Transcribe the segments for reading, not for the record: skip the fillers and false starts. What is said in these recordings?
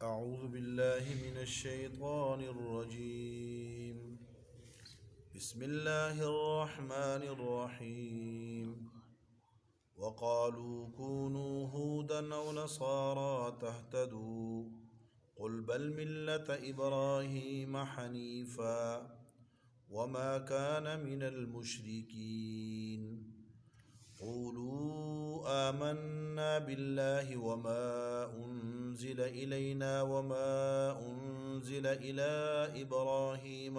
أعوذ بالله من الشيطان الرجيم. بسم الله الرحمن الرحيم. وقالوا كونوا هودا أو نصارى تهتدوا قل بل ملة إبراهيم حنيفا وما كان من المشركين. قولوا آمنا بالله وما أنزل إلينا وما أنزل إلى إبراهيم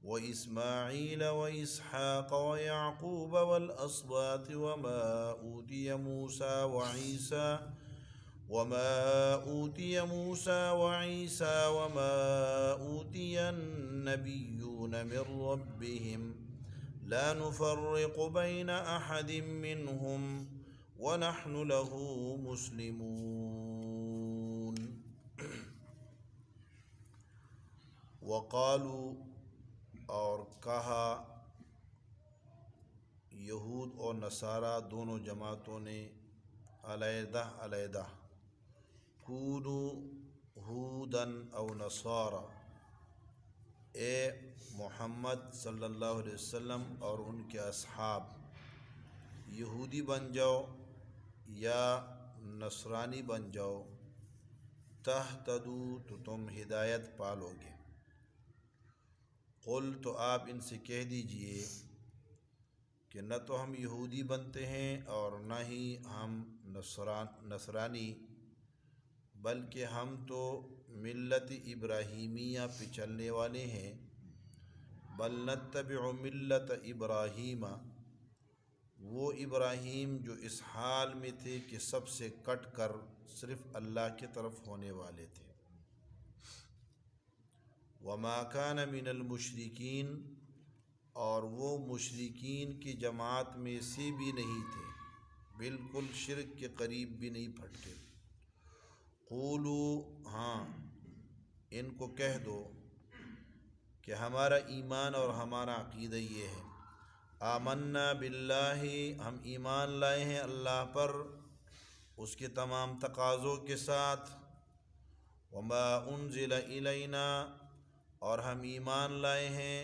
وإسماعيل وإسحاق ويعقوب والأسباط وما أوتي موسى وعيسى وما أوتي النبيون من ربهم لا نفرق بين أحد منهم ونحن له مسلمون. وقالوا اور کہا یہود اور نصارہ دونوں جماعتوں نے علیحدہ کونوا ہودن او نصارہ، اے محمد صلی اللہ علیہ وسلم اور ان کے اصحاب یہودی بن جاؤ یا نصرانی بن جاؤ، تہتدو تو تم ہدایت پالو گے. قل تو آپ ان سے کہہ دیجئے کہ نہ تو ہم یہودی بنتے ہیں اور نہ ہی ہم نصرانی، بلکہ ہم تو ملت ابراہیمیہ پہ چلنے والے ہیں. بل نتبع ملت ابراہیم، وہ ابراہیم جو اس حال میں تھے کہ سب سے کٹ کر صرف اللہ کی طرف ہونے والے تھے. وما کان من المشرکین، اور وہ مشرکین کی جماعت میں سے بھی نہیں تھے، بالکل شرک کے قریب بھی نہیں پھٹکے. قولو، ہاں ان کو کہہ دو کہ ہمارا ایمان اور ہمارا عقیدہ یہ ہے، آمنا باللہ، ہم ایمان لائے ہیں اللہ پر اس کے تمام تقاضوں کے ساتھ. وما انزل الینا، اور ہم ایمان لائے ہیں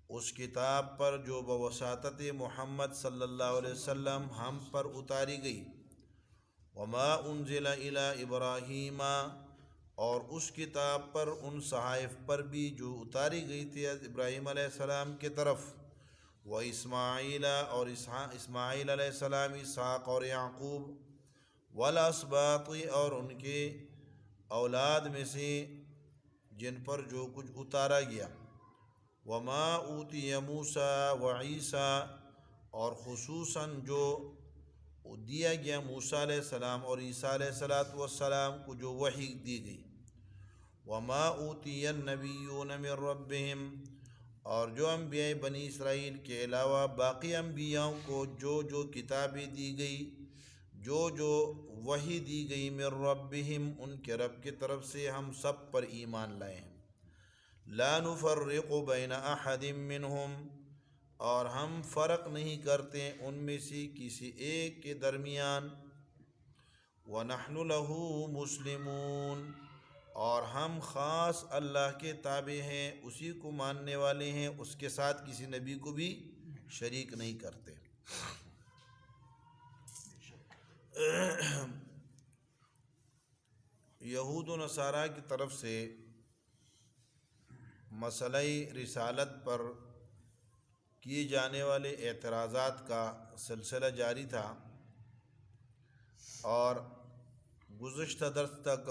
اس کتاب پر جو بواسطہ محمد صلی اللہ علیہ وسلم ہم پر اتاری گئی. وما انزل الی ابراہیم، اور اس کتاب پر ان صحائف پر بھی جو اتاری گئی تھی ابراہیم علیہ السلام کی طرف. واسماعیل، اور اسماعیل علیہ السلام، اسحاق اور یعقوب، والاسباط، اور ان کے اولاد میں سے جن پر جو کچھ اتارا گیا. وما اوتی موسیٰ وعیسیٰ، اور خصوصاً جو دیا گیا موسیٰ علیہ السلام اور عیسیٰ علیہ السلام کو جو وحی دی گئی. وما اوتی النبیون من ربہم، اور جو انبیاء بنی اسرائیل کے علاوہ باقی انبیاء کو جو کتابیں دی گئی، جو وحی دی گئی، من ربہم، ان کے رب کی طرف سے، ہم سب پر ایمان لائے ہیں. لا نفرق بین احد منہم، اور ہم فرق نہیں کرتے ان میں سے کسی ایک کے درمیان. وَنَحْنُ لَهُ مُسْلِمُونَ، اور ہم خاص اللہ کے تابع ہیں، اسی کو ماننے والے ہیں، اس کے ساتھ کسی نبی کو بھی شریک نہیں کرتے. یہود و نصارہ کی طرف سے مسئلہ رسالت پر کیے جانے والے اعتراضات کا سلسلہ جاری تھا، اور گزشتہ درس تک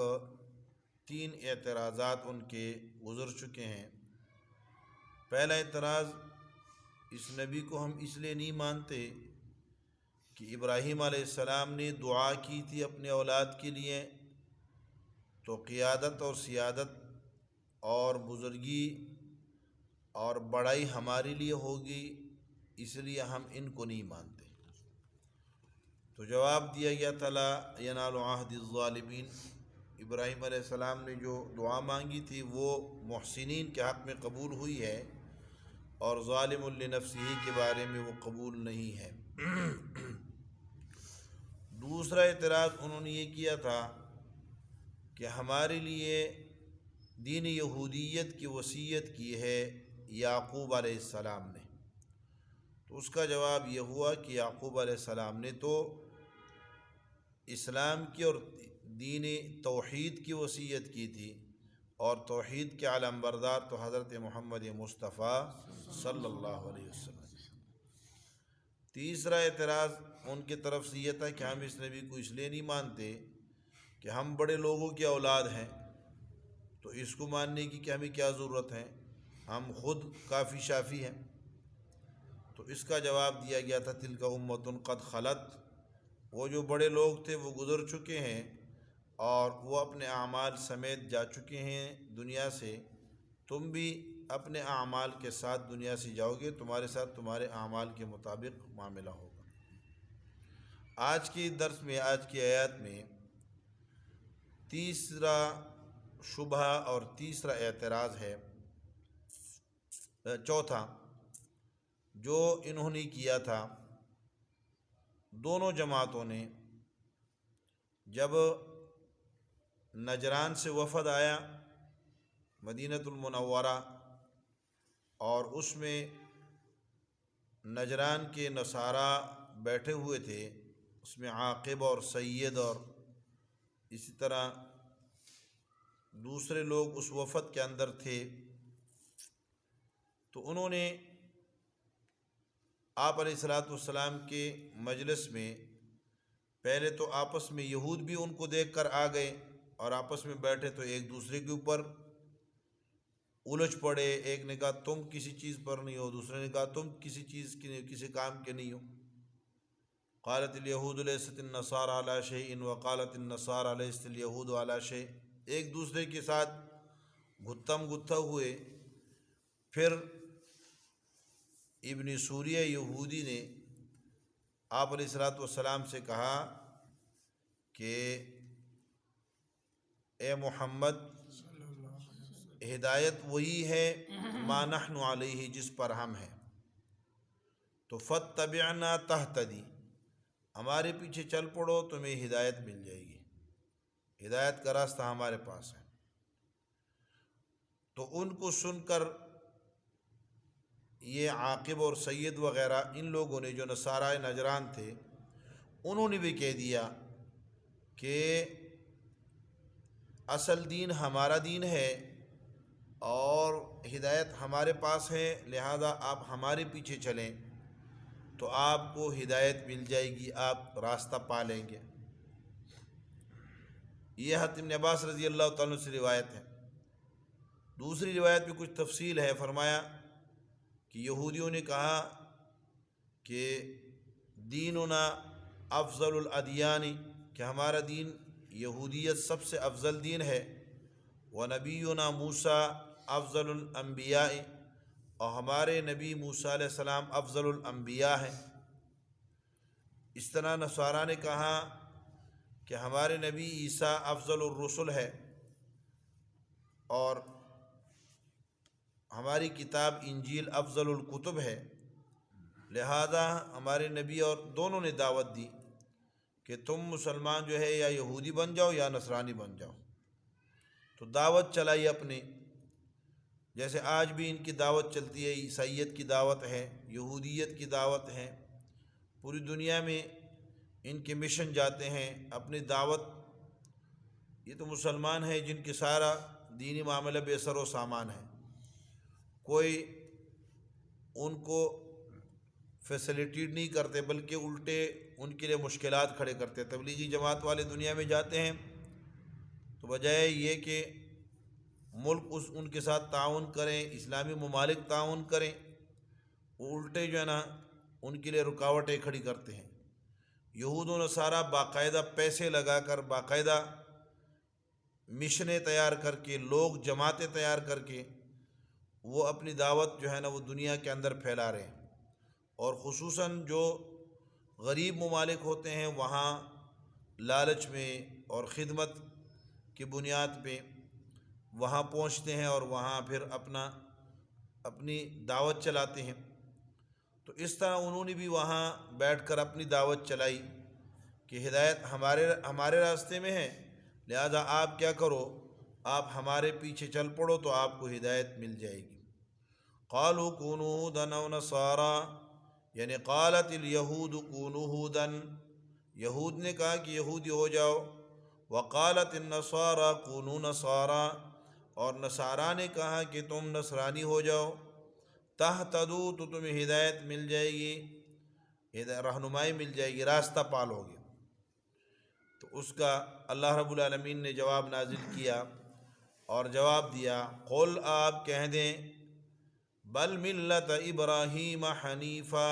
3 اعتراضات ان کے گزر چکے ہیں. پہلا اعتراض، اس نبی کو ہم اس لیے نہیں مانتے کہ ابراہیم علیہ السلام نے دعا کی تھی اپنے اولاد کے لیے، تو قیادت اور سیادت اور بزرگی اور بڑائی ہمارے لیے ہوگی، اس لیے ہم ان کو نہیں مانتے. تو جواب دیا گیا تھا لا ینال عہد الظالمین، ابراہیم علیہ السلام نے جو دعا مانگی تھی وہ محسنین کے حق میں قبول ہوئی ہے، اور ظالم لنفسہ کے بارے میں وہ قبول نہیں ہے. دوسرا اعتراض انہوں نے یہ کیا تھا کہ ہمارے لیے دین یہودیت کی وصیت کی ہے یعقوب علیہ السلام نے. تو اس کا جواب یہ ہوا کہ یعقوب علیہ السلام نے تو اسلام کی اور دین توحید کی وصیت کی تھی، اور توحید کے علم بردار تو حضرت محمد مصطفیٰ صلی اللہ علیہ وسلم. تیسرا اعتراض ان کی طرف سے یہ تھا کہ ہم اس نبی کو اس لیے نہیں مانتے کہ ہم بڑے لوگوں کی اولاد ہیں، تو اس کو ماننے کی کہ ہمیں کیا ضرورت ہے، ہم خود کافی شافی ہیں. تو اس کا جواب دیا گیا تھا تلک امۃ قد خلت، وہ جو بڑے لوگ تھے وہ گزر چکے ہیں اور وہ اپنے اعمال سمیت جا چکے ہیں دنیا سے. تم بھی اپنے اعمال کے ساتھ دنیا سے جاؤ گے، تمہارے ساتھ تمہارے اعمال کے مطابق معاملہ ہوگا. آج کی درس میں، آج کی آیات میں تیسرا شبہ اور تیسرا اعتراض ہے، چوتھا جو انہوں نے کیا تھا. دونوں جماعتوں نے جب نجران سے وفد آیا مدینۃ المنورہ، اور اس میں نجران کے نصارہ بیٹھے ہوئے تھے، اس میں عاقب اور سید اور اسی طرح دوسرے لوگ اس وفد کے اندر تھے. تو انہوں نے آپ علیہ الصلاۃ والسلام کے مجلس میں پہلے تو آپس میں یہود بھی ان کو دیکھ کر آ گئے اور آپس میں بیٹھے تو ایک دوسرے کے اوپر الجھ پڑے. ایک نے کہا تم کسی چیز پر نہیں ہو، دوسرے نے کہا تم کسی چیز کے کسی کام کے نہیں ہو. قالت الیہود لیست النصارى علی شیء وقالت النصارى لیست الیہود علی شیء. ایک دوسرے کے ساتھ گتھم گتھا ہوئے. پھر ابن سوریہ یہودی نے آپ علیہ الصلاۃ والسلام سے کہا کہ اے محمد، ہدایت وہی ہے ما نحن علیہ، جس پر ہم ہیں، تو فاتبعنا تہتدی، ہمارے پیچھے چل پڑو تمہیں ہدایت مل جائے گی، ہدایت کا راستہ ہمارے پاس ہے. تو ان کو سن کر یہ عاقب اور سید وغیرہ ان لوگوں نے جو نصارہ نجران تھے انہوں نے بھی کہہ دیا کہ اصل دین ہمارا دین ہے اور ہدایت ہمارے پاس ہے، لہذا آپ ہمارے پیچھے چلیں تو آپ کو ہدایت مل جائے گی، آپ راستہ پا لیں گے. یہ حضرت ابن عباس رضی اللہ تعالیٰ عنہ سے روایت ہے. دوسری روایت میں کچھ تفصیل ہے. فرمایا کہ یہودیوں نے کہا کہ دیننا افضل الادیان، کہ ہمارا دین یہودیت سب سے افضل دین ہے. ونبینا موسیٰ افضل الانبیاء، اور ہمارے نبی موسیٰ علیہ السلام افضل الانبیاء ہیں. اس طرح نصارہ نے کہا کہ ہمارے نبی عیسیٰ افضل الرسل ہے، اور ہماری کتاب انجیل افضل الکتب ہے. لہذا ہمارے نبی اور دونوں نے دعوت دی کہ تم مسلمان جو ہے یا یہودی بن جاؤ یا نصرانی بن جاؤ. تو دعوت چلائی اپنے، جیسے آج بھی ان کی دعوت چلتی ہے، عیسائیت کی دعوت ہے، یہودیت کی دعوت ہے. پوری دنیا میں ان کے مشن جاتے ہیں، اپنی دعوت. یہ تو مسلمان ہیں جن کے سارا دینی معاملہ بے سر و سامان ہے، کوئی ان کو فیسیلیٹیٹ نہیں کرتے بلکہ الٹے ان کے لیے مشکلات کھڑے کرتے. تبلیغی جماعت والے دنیا میں جاتے ہیں تو بجائے یہ کہ ملک ان کے ساتھ تعاون کریں، اسلامی ممالک تعاون کریں، وہ الٹے جو ہے نا ان کے لیے رکاوٹیں کھڑی کرتے ہیں. یہود و نصارہ باقاعدہ پیسے لگا کر، باقاعدہ مشنیں تیار کر کے، لوگ جماعتیں تیار کر کے وہ اپنی دعوت جو ہے نا وہ دنیا کے اندر پھیلا رہے ہیں. اور خصوصاً جو غریب ممالک ہوتے ہیں وہاں لالچ میں اور خدمت کی بنیاد پہ وہاں پہنچتے ہیں اور وہاں پھر اپنی دعوت چلاتے ہیں. تو اس طرح انہوں نے بھی وہاں بیٹھ کر اپنی دعوت چلائی. کہ ہدایت ہمارے راستے میں ہے، لہذا آپ کیا کرو، آپ ہمارے پیچھے چل پڑو تو آپ کو ہدایت مل جائے گی۔ قالوا كونوا هودا او نصارى، یعنی قالت الیہود کونوا ہودا، یہود نے کہا کہ یہودی ہو جاؤ، وقالت النصارى کونوا نصارى، اور نصارہ نے کہا کہ تم نصرانی ہو جاؤ، تہتدوا تو تمہیں ہدایت مل جائے گی، رہنمائی مل جائے گی، راستہ پالو گے۔ تو اس کا اللہ رب العالمین نے جواب نازل کیا اور جواب دیا، قل آپ کہہ دیں، بل ملت ابراہیم حنیفا،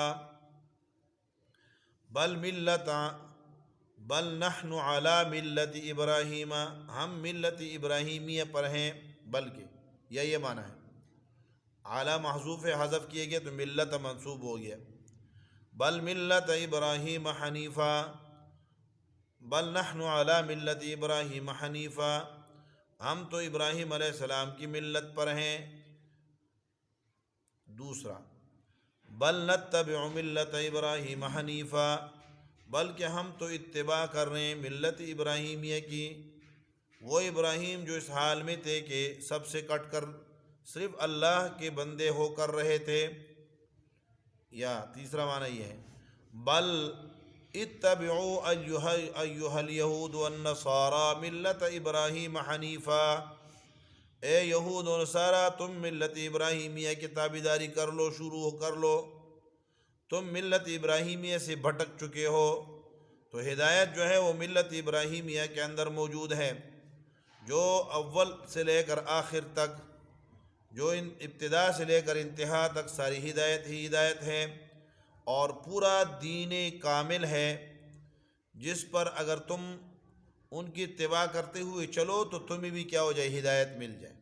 بل نحن علی ملت ابراہیم، ہم ملت ابراہیمیہ پر ہیں، بلکہ یہ معنی ہے، اعلیٰ محذوف حذف کیے گئے تو ملت منصوب ہو گیا، بل ملت ابراہیم حنیفا، بل نحن علی ملت ابراہیم حنیفا، ہم تو ابراہیم علیہ السلام کی ملت پر ہیں۔ دوسرا، بل نتبع ملت ابراہیم حنیفا، بلکہ ہم تو اتباع کر رہے ہیں ملت ابراہیمیہ کی، وہ ابراہیم جو اس حال میں تھے کہ سب سے کٹ کر صرف اللہ کے بندے ہو کر رہے تھے۔ یا تیسرا معنی یہ ہے، بل اتبعوا ایھا الیہود والنصارى ملت ابراہیم حنیفا، اے یہود و نصارہ تم ملت ابراہیمیہ کی تابعداری کر لو، شروع کر لو، تم ملت ابراہیمیہ سے بھٹک چکے ہو، تو ہدایت جو ہے وہ ملت ابراہیمیہ کے اندر موجود ہے، جو اول سے لے کر آخر تک، جو ابتدا سے لے کر انتہا تک ساری ہدایت ہی ہدایت ہے، اور پورا دین کامل ہے، جس پر اگر تم ان کی اتباع کرتے ہوئے چلو تو تمہیں بھی کیا ہو جائے، ہدایت مل جائے۔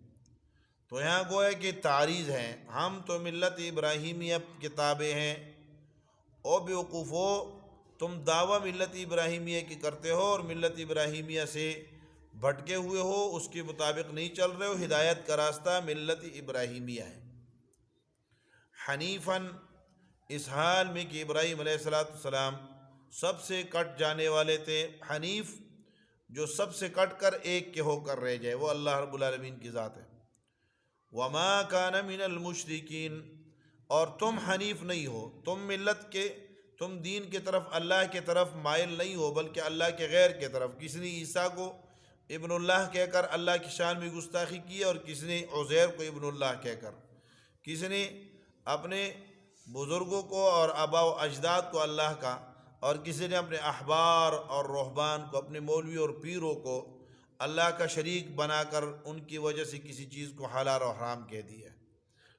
تو یہاں گویا کہ تعریض ہے، ہم تو ملت ابراہیمیہ کے تابع ہیں، او بیوقوفو تم دعویٰ ملت ابراہیمیہ کی کرتے ہو اور ملت ابراہیمیہ سے بھٹکے ہوئے ہو، اس کے مطابق نہیں چل رہے ہو، ہدایت کا راستہ ملت ابراہیمیہ ہے۔ حنیفاً، اس حال میں کہ ابراہیم علیہ السلام سب سے کٹ جانے والے تھے، حنیف جو سب سے کٹ کر ایک کے ہو کر رہ جائے، وہ اللہ رب العالمین کی ذات ہے۔ وما کان من المشرکین، اور تم حنیف نہیں ہو، تم دین کی طرف، اللہ کی طرف مائل نہیں ہو، بلکہ اللہ کے غیر کی طرف۔ کسی نے عیسیٰ کو ابن اللہ کہہ کر اللہ کی شان میں گستاخی کی، اور کسی نے عزیر کو ابن اللہ کہہ کر، کسی نے اپنے بزرگوں کو اور آباء و اجداد کو اللہ کا، اور کسی نے اپنے احبار اور رہبان کو، اپنے مولوی اور پیروں کو اللہ کا شریک بنا کر ان کی وجہ سے کسی چیز کو حلال و حرام کہہ دیا،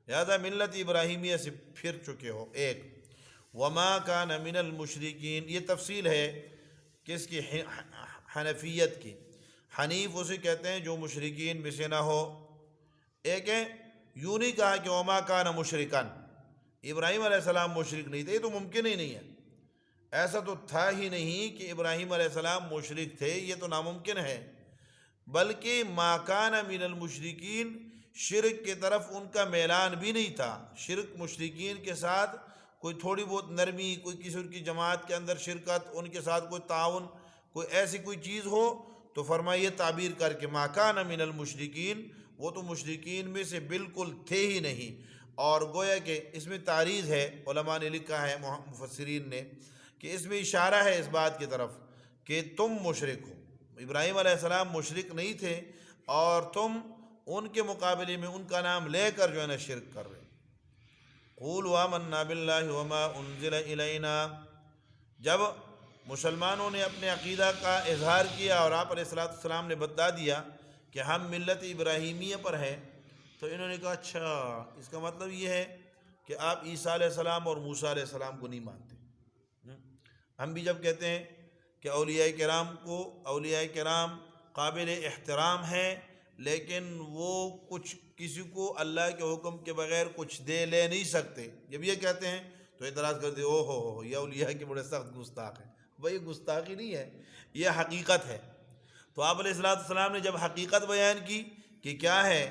لہذا ملت ابراہیمیہ سے پھر چکے ہو۔ ایک، وما کان من المشرکین، یہ تفصیل ہے کس کی، حنفیت کی، حنیف اسے کہتے ہیں جو مشرکین میں سے نہ ہو۔ ایک ہے، یوں نہیں کہا کہ وما کان مشرکن، ابراہیم علیہ السلام مشرک نہیں تھے، یہ تو ممکن ہی نہیں ہے، ایسا تو تھا ہی نہیں کہ ابراہیم علیہ السلام مشرک تھے، یہ تو ناممکن ہے، بلکہ ما کان من المشرکین، شرک کی طرف ان کا میلان بھی نہیں تھا، شرک مشرکین کے ساتھ کوئی تھوڑی بہت نرمی، کوئی کسی کی جماعت کے اندر شرکت، ان کے ساتھ کوئی تعاون، کوئی ایسی کوئی چیز ہو تو فرمائیے تعبیر کر کے ما کان من المشرکین، وہ تو مشرکین میں سے بالکل تھے ہی نہیں۔ اور گویا کہ اس میں تعریض ہے، علماء نے لکھا ہے، مفسرین نے، کہ اس میں اشارہ ہے اس بات کی طرف کہ تم مشرک ہو، ابراہیم علیہ السلام مشرک نہیں تھے، اور تم ان کے مقابلے میں ان کا نام لے کر جو ہے نا شرک کر رہے۔ قولوا آمنا باللہ وما انزل الینا، جب مسلمانوں نے اپنے عقیدہ کا اظہار کیا اور آپ علیہ السلام نے بتا دیا کہ ہم ملت ابراہیمیہ پر ہیں، تو انہوں نے کہا اچھا، اس کا مطلب یہ ہے کہ آپ عیسیٰ علیہ السلام اور موسیٰ علیہ السلام کو نہیں مانتے۔ ہم بھی جب کہتے ہیں کہ اولیاء کرام قابل احترام ہیں، لیکن وہ کچھ کسی کو اللہ کے حکم کے بغیر کچھ دے لے نہیں سکتے، جب یہ کہتے ہیں تو اعتراض کرتے او ہو یہ اولیاء کے بڑے سخت گستاخ ہیں۔ بھائی گستاخی نہیں ہے، یہ حقیقت ہے۔ تو آپ علیہ السلام نے جب حقیقت بیان کی کہ کیا ہے،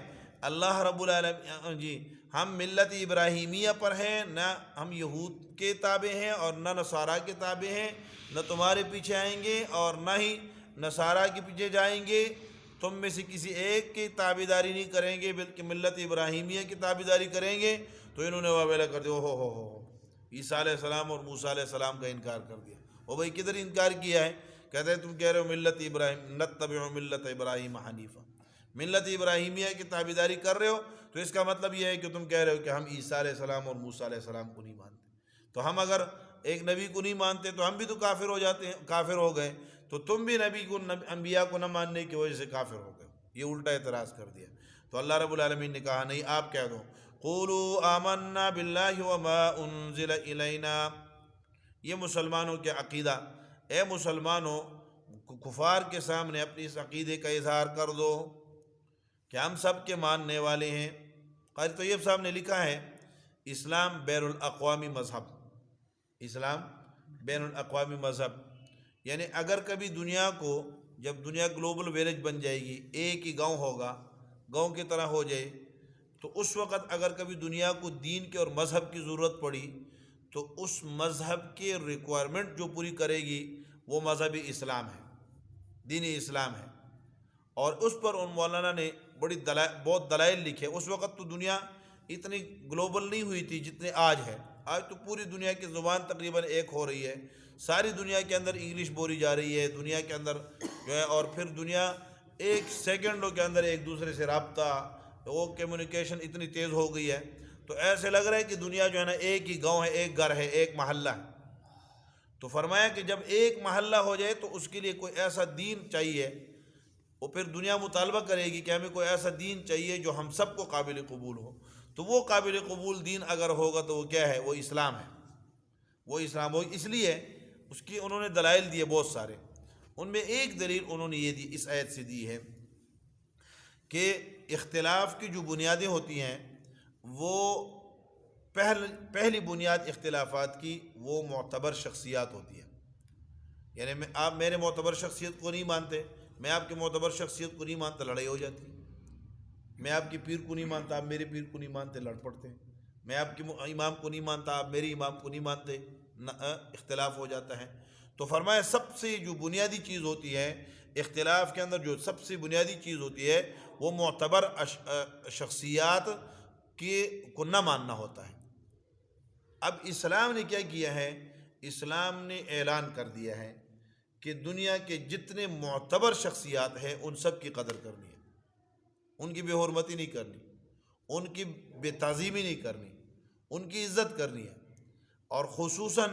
اللہ رب العالمین ہم ملت ابراہیمیہ پر ہیں، نہ ہم یہود کے تابع ہیں اور نہ نصارہ کے تابع ہیں، نہ تمہارے پیچھے آئیں گے اور نہ ہی نصارہ کے پیچھے جائیں گے، تم میں سے کسی ایک کی تابعداری نہیں کریں گے بلکہ ملت ابراہیمیہ کی تابعداری کریں گے۔ تو انہوں نے واویلا کر دیا، ہو عیسیٰ علیہ السلام اور موسیٰ علیہ السلام کا انکار کر دیا۔ وہ بھائی کدھر انکار کیا ہے؟ کہتے ہیں تم کہہ رہے ہو ملت ابراہیم، نتبع ملت ابراہیم حنیفہ، ملت ابراہیمیہ کی تابعداری کر رہے ہو، تو اس کا مطلب یہ ہے کہ تم کہہ رہے ہو کہ ہم عیسیٰ علیہ السلام اور موسیٰ علیہ السلام کو نہیں مانتے۔ تو ہم اگر ایک نبی کو نہیں مانتے تو ہم بھی تو کافر ہو جاتے ہیں، کافر ہو گئے، تو تم بھی نبی کو، انبیاء کو نہ ماننے کی وجہ سے کافر ہو گئے۔ یہ الٹا اعتراض کر دیا۔ تو اللہ رب العالمین نے کہا نہیں، آپ کہہ دو قولوا آمنا باللہ وما انزل الینا، یہ مسلمانوں کے عقیدہ، اے مسلمانوں کفار کے سامنے اپنی اس عقیدے کا اظہار کر دو کہ ہم سب کے ماننے والے ہیں۔ قاری طیب صاحب نے لکھا ہے اسلام بین الاقوامی مذہب، اسلام بین الاقوامی مذہب، یعنی اگر کبھی دنیا کو، جب دنیا گلوبل ویلیج بن جائے گی، ایک ہی گاؤں ہوگا، گاؤں کی طرح ہو جائے، تو اس وقت اگر کبھی دنیا کو دین کے اور مذہب کی ضرورت پڑی تو اس مذہب کے ریکوائرمنٹ جو پوری کرے گی وہ مذہب اسلام ہے، دین اسلام ہے۔ اور اس پر ان مولانا نے بہت دلائل لکھے۔ اس وقت تو دنیا اتنی گلوبل نہیں ہوئی تھی جتنے آج ہے۔ آج تو پوری دنیا کی زبان تقریباً ایک ہو رہی ہے، ساری دنیا کے اندر انگلش بولی جا رہی ہے دنیا کے اندر جو ہے، اور پھر دنیا ایک سیکنڈوں کے اندر ایک دوسرے سے رابطہ، وہ کمیونیکیشن اتنی تیز ہو گئی ہے، تو ایسے لگ رہا ہے کہ دنیا جو ہے نا ایک ہی گاؤں ہے، ایک گھر ہے، ایک محلہ ہے۔ تو فرمایا کہ جب ایک محلہ ہو جائے تو اس کے لیے کوئی ایسا دین چاہیے، وہ پھر دنیا مطالبہ کرے گی کہ ہمیں کوئی ایسا دین چاہیے جو ہم سب کو قابل قبول ہو۔ تو وہ قابل قبول دین اگر ہوگا تو وہ کیا ہے؟ وہ اسلام ہے، وہ اسلام ہو۔ اس لیے اس کی انہوں نے دلائل دیے بہت سارے، ان میں ایک دلیل انہوں نے یہ دی، اس آیت سے دی ہے کہ اختلاف کی جو بنیادیں ہوتی ہیں، وہ پہلی بنیاد اختلافات کی وہ معتبر شخصیات ہوتی ہے۔ یعنی آپ میرے معتبر شخصیت کو نہیں مانتے، میں آپ کی معتبر شخصیت کو نہیں مانتا، لڑائی ہو جاتی۔ میں آپ کی پیر کو نہیں مانتا، آپ میرے پیر کو نہیں مانتے، لڑ پڑتے ہیں۔ میں آپ کے امام کو نہیں مانتا، آپ میرے امام کو نہیں مانتے، اختلاف ہو جاتا ہے۔ تو فرمایا سب سے جو بنیادی چیز ہوتی ہے اختلاف کے اندر، جو سب سے بنیادی چیز ہوتی ہے وہ معتبر شخصیات کو نہ ماننا ہوتا ہے۔ اب اسلام نے کیا کیا ہے؟ اسلام نے اعلان کر دیا ہے کہ دنیا کے جتنے معتبر شخصیات ہیں ان سب کی قدر کرنی ہے، ان کی بے حرمتی نہیں کرنی، ان کی بے تعظیمی نہیں کرنی، ان کی عزت کرنی ہے۔ اور خصوصاً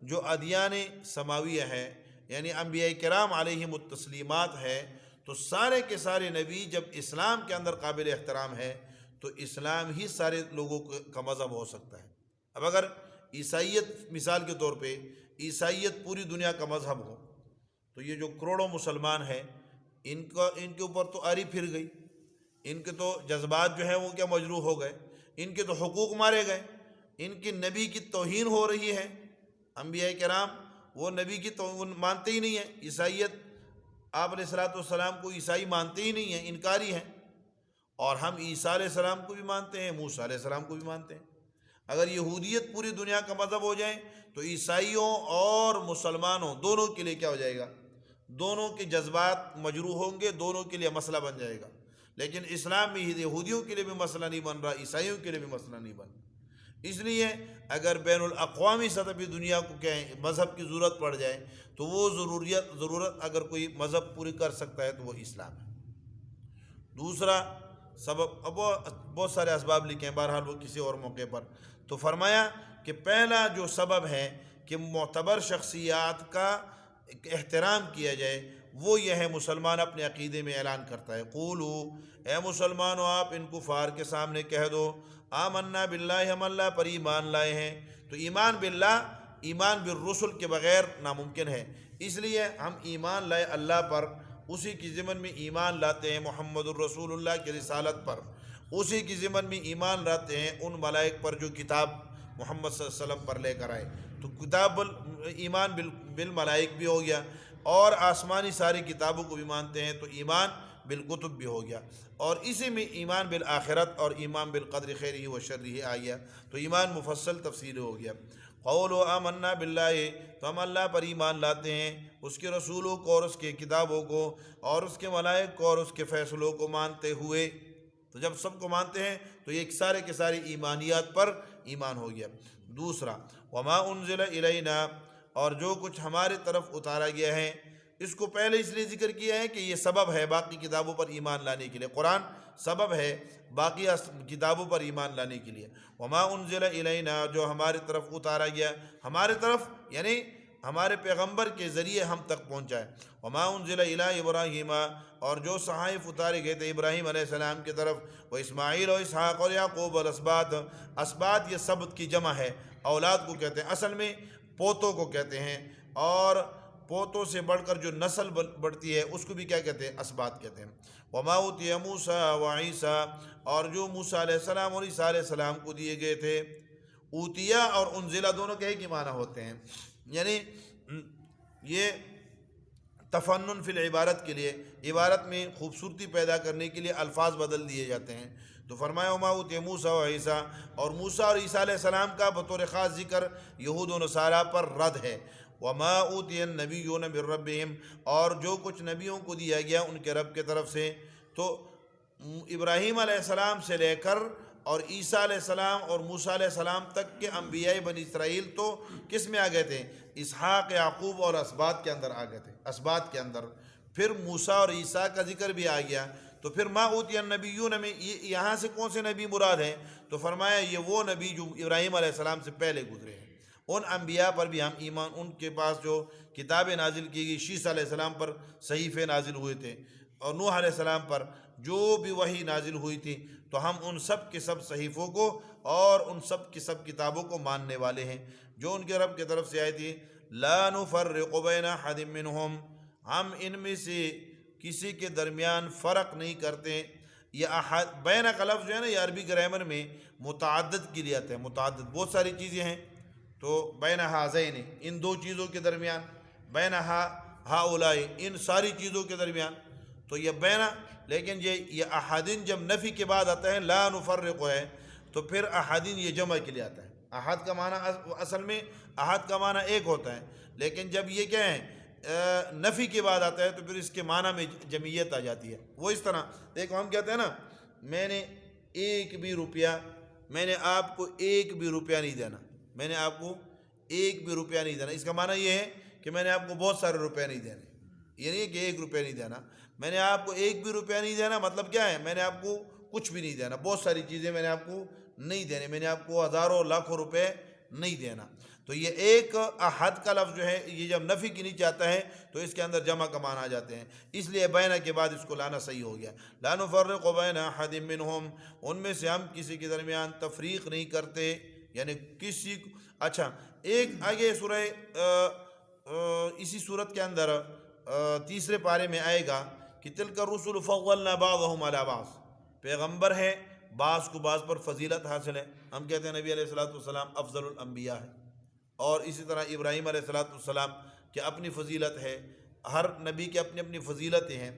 جو ادیان سماویہ ہے، یعنی انبیاء کرام علیہم التسلیمات ہے، تو سارے کے سارے نبی جب اسلام کے اندر قابل احترام ہے تو اسلام ہی سارے لوگوں کا مذہب ہو سکتا ہے۔ اب اگر عیسائیت مثال کے طور پہ عیسائیت پوری دنیا کا مذہب ہو تو یہ جو کروڑوں مسلمان ہیں ان کے اوپر تو آری پھر گئی، ان کے تو جذبات جو ہیں وہ کیا مجروح ہو گئے، ان کے تو حقوق مارے گئے، ان کی نبی کی توہین ہو رہی ہے۔ انبیاء کرام وہ نبی کی توہین مانتے ہی نہیں ہیں، عیسائیت آپ علیہ الصلوۃ والسلام کو عیسائی مانتے ہی نہیں ہیں، انکاری ہیں۔ اور ہم عیسیٰ علیہ السلام کو بھی مانتے ہیں، موسیٰ علیہ السلام کو بھی مانتے ہیں۔ اگر یہودیت پوری دنیا کا مذہب ہو جائے تو عیسائیوں اور مسلمانوں دونوں کے لیے کیا ہو جائے گا؟ دونوں کے جذبات مجروح ہوں گے، دونوں کے لیے مسئلہ بن جائے گا۔ لیکن اسلام میں یہودیوں کے لیے بھی مسئلہ نہیں بن رہا، عیسائیوں کے لیے بھی مسئلہ نہیں بن رہا۔ اس لیے اگر بین الاقوامی سطح پہ دنیا کو کہیں مذہب کی ضرورت پڑ جائے تو وہ ضرورت اگر کوئی مذہب پوری کر سکتا ہے تو وہ اسلام ہے۔ دوسرا سبب، اب بہت سارے اسباب لکھے ہیں، بہرحال وہ کسی اور موقع پر۔ تو فرمایا کہ پہلا جو سبب ہے کہ معتبر شخصیات کا احترام کیا جائے وہ یہ ہے، مسلمان اپنے عقیدے میں اعلان کرتا ہے، قولو، اے مسلمانوں آپ ان کفار کے سامنے کہہ دو، آمنا باللہ، ہم اللہ پر ایمان لائے ہیں۔ تو ایمان باللہ، ایمان بالرسل کے بغیر ناممکن ہے، اس لیے ہم ایمان لائے اللہ پر، اسی کی ضمن میں ایمان لاتے ہیں محمد الرسول اللہ کی رسالت پر، اسی کی ضمن میں ایمان لاتے ہیں ان ملائک پر جو کتاب محمد صلی اللہ علیہ وسلم پر لے کر آئے۔ تو کتاب ایمان بالملائک بھی ہو گیا، اور آسمانی ساری کتابوں کو بھی مانتے ہیں۔ تو ایمان بالکتب بھی ہو گیا، اور اسی میں ایمان بالآخرت اور ایمان بالقدر خیرہ و شرہ آ گیا، تو ایمان مفصل تفصیل ہو گیا۔ قولوا آمنا باللہ، تو ہم اللہ پر ایمان لاتے ہیں، اس کے رسولوں کو اور اس کے کتابوں کو اور اس کے ملائک کو اور اس کے فیصلوں کو مانتے ہوئے۔ تو جب سب کو مانتے ہیں تو یہ سارے کے سارے ایمانیات پر ایمان ہو گیا۔ دوسرا، وما انزل الینا، اور جو کچھ ہمارے طرف اتارا گیا ہے، اس کو پہلے اس لیے ذکر کیا ہے کہ یہ سبب ہے باقی کتابوں پر ایمان لانے کے لیے، قرآن سبب ہے باقی کتابوں پر ایمان لانے کے لیے۔ وما انزل الینا، جو ہمارے طرف اتارا گیا، ہمارے طرف یعنی ہمارے پیغمبر کے ذریعے ہم تک پہنچا ہے۔ وما انزل الی ابراہیم، اور جو صحائف اتارے گئے تھے ابراہیم علیہ السلام کی طرف، وہ اسماعیل و اسحاق اور یعقوب والاسباط، اسباط یہ سبت کی جمع ہے، اولاد کو کہتے ہیں، اصل میں پوتوں کو کہتے ہیں، اور پوتوں سے بڑھ کر جو نسل بڑھتی ہے اس کو بھی کیا کہتے ہیں؟ اسباط کہتے ہیں۔ وما اوتی موسیٰ و عیسیٰ، اور جو موسیٰ علیہ السلام اور عیسیٰ علیہ السلام کو دیے گئے تھے۔ اوتیا اور انزلہ دونوں کے ایک ہی معنی ہوتے ہیں، یعنی یہ تفنن فی العبارت کے لیے، عبارت میں خوبصورتی پیدا کرنے کے لیے الفاظ بدل دیے جاتے ہیں۔ تو فرمایا وما اوتی موسیٰ و عیسیٰ، اور موسیٰ اور عیسیٰ علیہ السلام کا بطور خاص ذکر یہود و نصارہ پر رد ہے۔ وما اوتی النبیون من ربہم، اور جو کچھ نبیوں کو دیا گیا ان کے رب کے طرف سے، تو ابراہیم علیہ السلام سے لے کر اور عیسیٰ علیہ السلام اور موسیٰ علیہ السلام تک کے انبیاء بنی اسرائیل تو کس میں آ گئے تھے؟ اسحاق، یعقوب اور اسباط کے اندر آ گئے تھے، اسباط کے اندر۔ پھر موسیٰ اور عیسیٰ کا ذکر بھی آ گیا، تو پھر ما اوتی النبیون میں یہاں سے کون سے نبی مراد ہیں؟ تو فرمایا یہ وہ نبی جو ابراہیم علیہ السلام سے پہلے گزرے ہیں، ان انبیاء پر بھی ہم ایمان، ان کے پاس جو کتابیں نازل کی گئی، شیس علیہ السلام پر صحیفے نازل ہوئے تھے، اور نوح علیہ السلام پر جو بھی وحی نازل ہوئی تھی، تو ہم ان سب کے سب صحیفوں کو اور ان سب کی سب کتابوں کو ماننے والے ہیں جو ان کے رب کی طرف سے آئی تھی۔ لا نفرق بین احد منہم، ہم ان میں سے کسی کے درمیان فرق نہیں کرتے۔ یہ احد بین کا لفظ جو ہے نا، یہ عربی گرامر میں متعدد کے لیے آتا ہے، متعدد بہت ساری چیزیں ہیں، تو بین ہذین، ان دو چیزوں کے درمیان، بین ہؤلاء، ان ساری چیزوں کے درمیان، تو یہ بین، لیکن یہ احدین جب نفی کے بعد آتا ہے، لا نفرق ہے، تو پھر احدین یہ جمع کے لیے آتا ہے۔ احد کا معنی اصل میں احد کا معنی ایک ہوتا ہے، لیکن جب یہ کیا ہے نفی کے بعد آتا ہے تو پھر اس کے معنی میں جمعیت آ جاتی ہے۔ وہ اس طرح دیکھو، ہم کہتے ہیں نا میں نے ایک بھی روپیہ، میں نے آپ کو ایک بھی روپیہ نہیں دینا، میں نے آپ کو ایک بھی روپیہ نہیں دینا، اس کا معنی یہ ہے کہ میں نے آپ کو بہت سارے روپے نہیں دینے، یہ نہیں کہ ایک روپیہ نہیں دینا، میں نے آپ کو ایک بھی روپیہ نہیں دینا، مطلب کیا ہے؟ میں نے آپ کو کچھ بھی نہیں دینا، بہت ساری چیزیں میں نے آپ کو نہیں دینے، میں نے آپ کو ہزاروں لاکھوں روپے نہیں دینا۔ تو یہ ایک احد کا لفظ جو ہے، یہ جب نفی کے نیچے آتا ہے تو اس کے اندر جمع کا معنی آ جاتے ہیں، اس لیے بینہ کے بعد اس کو لانا صحیح ہو گیا۔ لا نفرق بین احد منہم، ان میں سے ہم کسی کے درمیان تفریق نہیں کرتے، یعنی کسی کو۔ اچھا، ایک آگے سورہ اسی صورت کے اندر تیسرے پارے میں آئے گا کہ تلک الرسل فضلنا بعضهم علی بعض، پیغمبر ہے بعض کو بعض پر فضیلت حاصل ہے، ہم کہتے ہیں نبی علیہ الصلوۃ والسلام افضل الانبیاء ہے، اور اسی طرح ابراہیم علیہ الصلوۃ والسلام کی اپنی فضیلت ہے، ہر نبی کی اپنی اپنی فضیلتیں ہیں۔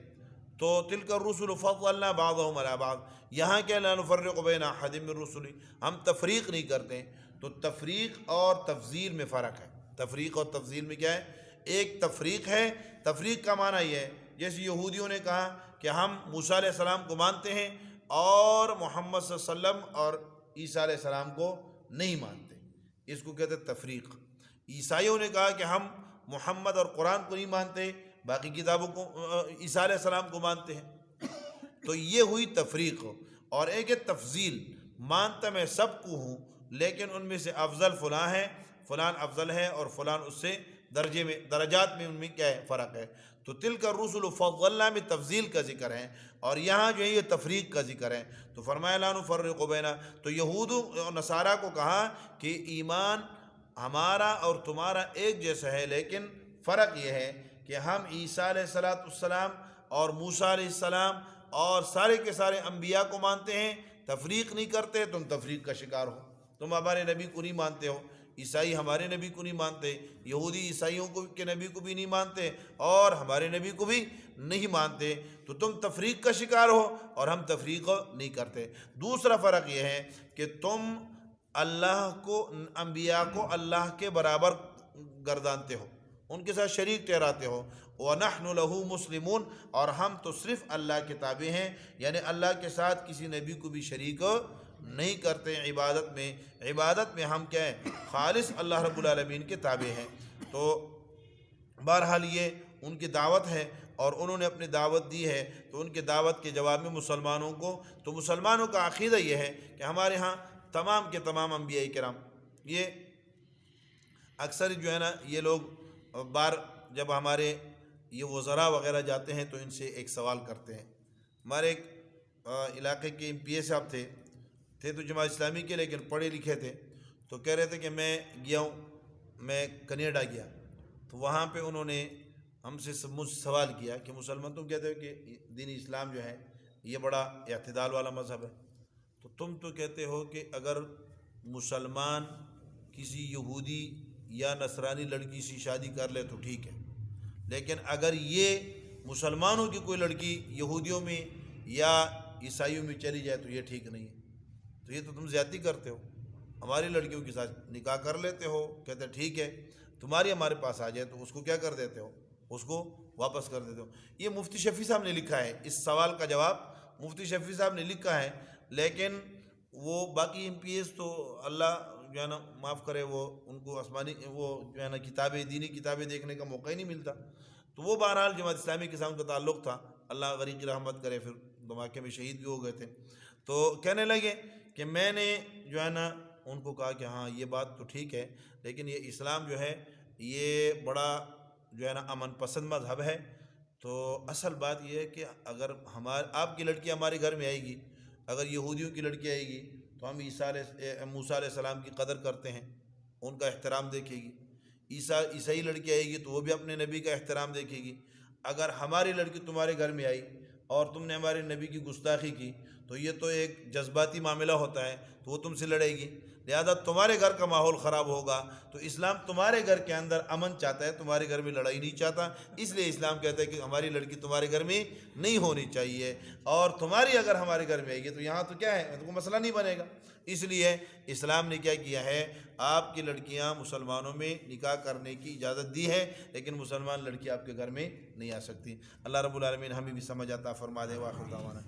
تو تلک الرسل فضلنا بعضهم علی بعض، یہاں کیا لا نفرق بین احد من رسلی، ہم تفریق نہیں کرتے، تو تفریق اور تفضیل میں فرق ہے۔ تفریق اور تفضیل میں کیا ہے؟ ایک تفریق ہے، تفریق کا معنی یہ ہے جیسے یہودیوں نے کہا کہ ہم موسیٰ علیہ السلام کو مانتے ہیں اور محمد صلی اللہ علیہ وسلم اور عیسیٰ علیہ السلام کو نہیں مانتے، اس کو کہتے ہیں تفریق۔ عیسائیوں نے کہا کہ ہم محمد اور قرآن کو نہیں مانتے، باقی کتابوں کو، عیسیٰ علیہ السلام کو مانتے ہیں، تو یہ ہوئی تفریق۔ اور ایک ہے تفضیل، مانتا میں سب کو ہوں لیکن ان میں سے افضل فلاں ہے، فلان افضل ہے اور فلان اس سے درجے میں، درجات میں ان میں کیا ہے؟ فرق ہے۔ تو تلک الرسل فضلنا میں تفضیل کا ذکر ہے، اور یہاں جو ہے یہ تفریق کا ذکر ہے۔ تو فرمایا لا نفرق بین، تو یہود و نصارہ کو کہا کہ ایمان ہمارا اور تمہارا ایک جیسا ہے، لیکن فرق یہ ہے کہ ہم عیسیٰ علیہ السلام اور موسیٰ علیہ السلام اور سارے کے سارے انبیاء کو مانتے ہیں، تفریق نہیں کرتے، تم تفریق کا شکار ہو، تم ہمارے نبی کو نہیں مانتے ہو، عیسائی ہمارے نبی کو نہیں مانتے، یہودی عیسائیوں کو کے نبی کو بھی نہیں مانتے، اور ہمارے نبی کو بھی نہیں مانتے، تو تم تفریق کا شکار ہو اور ہم تفریق نہیں کرتے۔ دوسرا فرق یہ ہے کہ تم اللہ کو، انبیاء کو اللہ کے برابر گردانتے ہو، ان کے ساتھ شریک ٹھہراتے ہو، وَنَحْنُ لَهُ مُسْلِمُونَ، اور ہم تو صرف اللہ کے تابع ہیں، یعنی اللہ کے ساتھ کسی نبی کو بھی شریک نہیں کرتے عبادت میں۔ عبادت میں ہم کیا ہیں؟ خالص اللہ رب العالمین کے تابع ہیں۔ تو بہرحال یہ ان کی دعوت ہے اور انہوں نے اپنی دعوت دی ہے، تو ان کے دعوت کے جواب میں مسلمانوں کو، تو مسلمانوں کا عقیدہ یہ ہے کہ ہمارے ہاں تمام کے تمام انبیاء کرام، یہ اکثر جو ہے نا یہ لوگ بار جب ہمارے یہ وزراء وغیرہ جاتے ہیں تو ان سے ایک سوال کرتے ہیں۔ ہمارے ایک علاقے کے ایم صاحب تھے تو جماعت اسلامی کے، لیکن پڑھے لکھے تھے، تو کہہ رہے تھے کہ میں گیا ہوں، میں کینیڈا گیا، تو وہاں پہ انہوں نے ہم سے مجھ سے سوال کیا کہ مسلمان تم کہتے ہو کہ دین اسلام جو ہے یہ بڑا اعتدال والا مذہب ہے، تو تم تو کہتے ہو کہ اگر مسلمان کسی یہودی یا نصرانی لڑکی سے شادی کر لے تو ٹھیک ہے، لیکن اگر یہ مسلمانوں کی کوئی لڑکی یہودیوں میں یا عیسائیوں میں چلی جائے تو یہ ٹھیک نہیں ہے، تو یہ تو تم زیادتی کرتے ہو، ہماری لڑکیوں کے ساتھ نکاح کر لیتے ہو، کہتے ٹھیک ہے، تمہاری ہمارے پاس آ جائے تو اس کو کیا کر دیتے ہو؟ اس کو واپس کر دیتے ہو۔ یہ مفتی شفیع صاحب نے لکھا ہے، اس سوال کا جواب مفتی شفیع صاحب نے لکھا ہے، لیکن وہ باقی ایم پی ایس تو اللہ جو ہے نا معاف کرے، وہ ان کو آسمانی وہ جو ہے نا کتابیں، دینی کتابیں دیکھنے کا موقع ہی نہیں ملتا، تو وہ بہرحال جماعت اسلامی کے ساتھ ان کا تعلق تھا، اللہ غریق رحمت کرے، پھر دھماکے میں شہید بھی ہو گئے تھے۔ تو کہنے لگے کہ میں نے جو ہے نا ان کو کہا کہ ہاں یہ بات تو ٹھیک ہے، لیکن یہ اسلام جو ہے یہ بڑا جو ہے نا امن پسند مذہب ہے، تو اصل بات یہ ہے کہ اگر آپ کی لڑکی ہمارے گھر میں آئے گی، اگر یہودیوں کی لڑکی آئے گی تو ہم موسیٰ علیہ السلام کی قدر کرتے ہیں، ان کا احترام دیکھے گی، عیسائی لڑکی آئے گی تو وہ بھی اپنے نبی کا احترام دیکھے گی۔ اگر ہماری لڑکی تمہارے گھر میں آئی اور تم نے ہمارے نبی کی گستاخی کی تو یہ تو ایک جذباتی معاملہ ہوتا ہے، تو وہ تم سے لڑے گی، لہذا تمہارے گھر کا ماحول خراب ہوگا۔ تو اسلام تمہارے گھر کے اندر امن چاہتا ہے، تمہارے گھر میں لڑائی نہیں چاہتا، اس لیے اسلام کہتا ہے کہ ہماری لڑکی تمہارے گھر میں نہیں ہونی چاہیے، اور تمہاری اگر ہمارے گھر میں آئے گی تو یہاں تو کیا ہے، تو کوئی مسئلہ نہیں بنے گا۔ اس لیے اسلام نے کیا کیا ہے، آپ کی لڑکیاں مسلمانوں میں نکاح کرنے کی اجازت دی ہے، لیکن مسلمان لڑکی آپ کے گھر میں نہیں آ سکتی۔ اللہ رب العالمین ہمیں بھی سمجھ عطا فرما دے۔ وآخر دعوانا